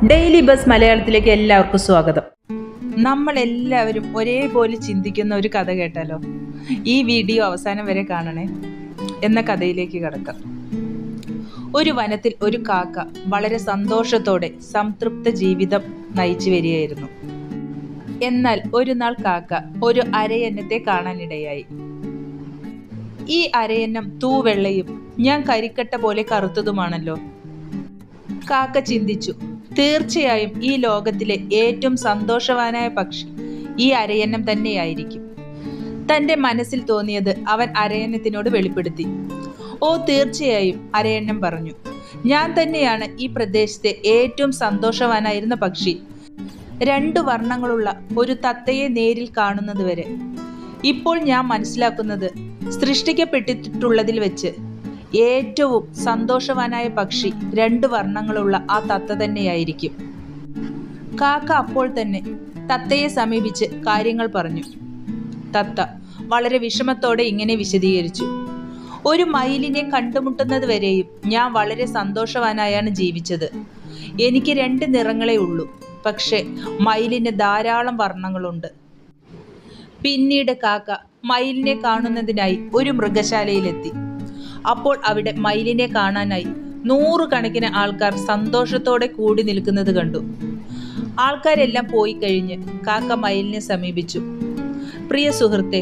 Daily bus മലയാളത്തിലേക്ക് എല്ലാവർക്കും സ്വാഗതം. നമ്മളെല്ലാവരും ഒരേപോലെ ചിന്തിക്കുന്ന ഒരു കഥ കേട്ടാലോ? ഈ വീഡിയോ അവസാനം വരെ കാണണേ. എന്ന കഥയിലേക്ക് കടക്കാം. ഒരു വനത്തിൽ ഒരു കാക്ക വളരെ സന്തോഷത്തോടെ സംതൃപ്ത ജീവിതം നയിച്ചു വരികയായിരുന്നു. എന്നാൽ ഒരു നാൾ കാക്ക ഒരു അരയന്നത്തെ കാണാനിടയായി. ഈ അരയന്നം തൂവെള്ളയും ഞാൻ കരിക്കട്ട പോലെ കറുത്തതുമാണല്ലോ. കാക്ക ചിന്തിച്ചു, തീർച്ചയായും ഈ ലോകത്തിലെ ഏറ്റവും സന്തോഷവാനായ പക്ഷി ഈ അരയന്നം തന്നെയായിരിക്കും. തൻ്റെ മനസ്സിൽ തോന്നിയത് അവൻ അരയന്നത്തിനോട് വെളിപ്പെടുത്തി. ഓ, തീർച്ചയായും, അരയന്നം പറഞ്ഞു. ഞാൻ തന്നെയാണ് ഈ പ്രദേശത്തെ ഏറ്റവും സന്തോഷവാനായിരുന്ന പക്ഷി. 2 വർണ്ണങ്ങളുള്ള ഒരു തത്തയെ നേരിൽ കാണുന്നത് വരെ ഇപ്പോൾ ഞാൻ മനസ്സിലാക്കുന്നത്, സൃഷ്ടിക്കപ്പെട്ടിട്ടുള്ളതിൽ വെച്ച് ഏറ്റവും സന്തോഷവാനായ പക്ഷി 2 വർണ്ണങ്ങളുള്ള ആ തത്ത തന്നെയായിരിക്കും. കാക്ക അപ്പോൾ തന്നെ തത്തയെ സമീപിച്ച് കാര്യങ്ങൾ പറഞ്ഞു. തത്ത വളരെ വിഷമത്തോടെ ഇങ്ങനെ വിശദീകരിച്ചു. ഒരു മയിലിനെ കണ്ടുമുട്ടുന്നത് വരെയും ഞാൻ വളരെ സന്തോഷവാനായാണ് ജീവിച്ചത്. എനിക്ക് 2 നിറങ്ങളേ ഉള്ളൂ, പക്ഷേ മയിലിന് ധാരാളം വർണ്ണങ്ങളുണ്ട്. പിന്നീട് കാക്ക മയിലിനെ കാണുന്നതിനായി ഒരു മൃഗശാലയിലെത്തി. അപ്പോൾ അവിടെ മയിലിനെ കാണാനായി 100 കണക്കിന് ആൾക്കാർ സന്തോഷത്തോടെ കൂടി നിൽക്കുന്നത് കണ്ടു. ആൾക്കാരെല്ലാം പോയി കഴിഞ്ഞ് കാക്ക മയിലിനെ സമീപിച്ചു. പ്രിയ സുഹൃത്തെ,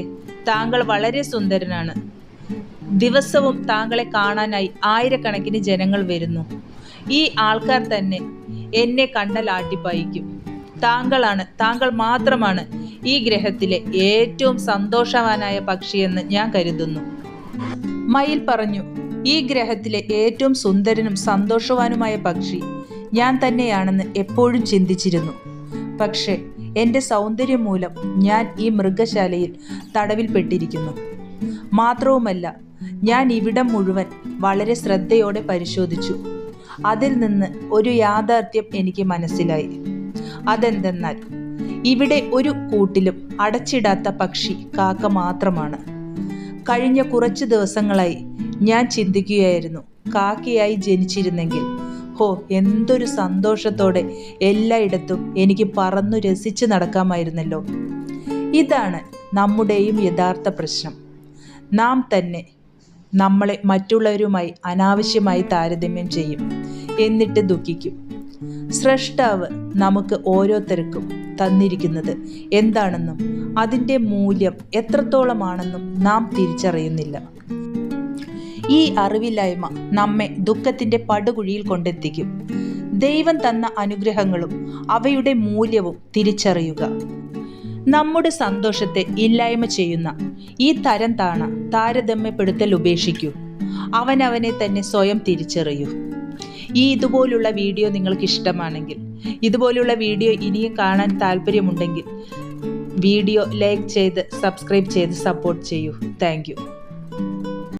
താങ്കൾ വളരെ സുന്ദരനാണ്. ദിവസവും താങ്കളെ കാണാനായി ആയിരക്കണക്കിന് ജനങ്ങൾ വരുന്നു. ഈ ആൾക്കാർ തന്നെ എന്നെ കണ്ടാൽ ആട്ടിപ്പായിക്കും. താങ്കൾ മാത്രമാണ് ഈ ഗ്രഹത്തിലെ ഏറ്റവും സന്തോഷവാനായ പക്ഷിയെന്ന് ഞാൻ കരുതുന്നു. മയിൽ പറഞ്ഞു, ഈ ഗ്രഹത്തിലെ ഏറ്റവും സുന്ദരനും സന്തോഷവാനുമായ പക്ഷി ഞാൻ തന്നെയാണെന്ന് എപ്പോഴും ചിന്തിച്ചിരുന്നു. പക്ഷേ എൻ്റെ സൗന്ദര്യം മൂലം ഞാൻ ഈ മൃഗശാലയിൽ തടവിൽപ്പെട്ടിരിക്കുന്നു. മാത്രവുമല്ല, ഞാൻ ഇവിടം മുഴുവൻ വളരെ ശ്രദ്ധയോടെ പരിശോധിച്ചു. അതിൽ നിന്ന് ഒരു യാഥാർത്ഥ്യം എനിക്ക് മനസ്സിലായി. അതെന്തെന്നാൽ, ഇവിടെ ഒരു കൂട്ടിലും അടച്ചിടാത്ത പക്ഷി കാക്ക മാത്രമാണ്. കഴിഞ്ഞ കുറച്ച് ദിവസങ്ങളായി ഞാൻ ചിന്തിക്കുകയായിരുന്നു, കാക്കയായി ജനിച്ചിരുന്നെങ്കിൽ എന്തൊരു സന്തോഷത്തോടെ എല്ലായിടത്തും എനിക്ക് പറന്നു രസിച്ച് നടക്കാമായിരുന്നല്ലോ. ഇതാണ് നമ്മുടെയും യഥാർത്ഥ പ്രശ്നം. നാം തന്നെ നമ്മളെ മറ്റുള്ളവരുമായി അനാവശ്യമായി താരതമ്യം ചെയ്യും, എന്നിട്ട് ദുഃഖിക്കും. സ്രഷ്ടാവ് നമുക്ക് ഓരോരുത്തർക്കും തന്നിരിക്കുന്നത് എന്താണെന്നും അതിൻ്റെ മൂല്യം എത്രത്തോളമാണെന്നും നാം തിരിച്ചറിയുന്നില്ല. ഈ അറിവില്ലായ്മ നമ്മെ ദുഃഖത്തിൻ്റെ പടുകുഴിയിൽ കൊണ്ടെത്തിക്കും. ദൈവം തന്ന അനുഗ്രഹങ്ങളും അവയുടെ മൂല്യവും തിരിച്ചറിയുക. നമ്മുടെ സന്തോഷത്തെ ഇല്ലായ്മ ചെയ്യുന്ന ഈ തരം താരതമ്യപ്പെടുത്തൽ ഉപേക്ഷിക്കൂ. അവനവനെ തന്നെ സ്വയം തിരിച്ചറിയൂ. ഇതുപോലുള്ള വീഡിയോ നിങ്ങൾക്ക് ഇഷ്ടമാണെങ്കിൽ, ഇതുപോലുള്ള വീഡിയോ ഇനിയും കാണാൻ താല്പര്യമുണ്ടെങ്കിൽ വീഡിയോ ലൈക്ക് ചെയ്ത് സബ്സ്ക്രൈബ് ചെയ്ത് സപ്പോർട്ട് ചെയ്യൂ. Thank you.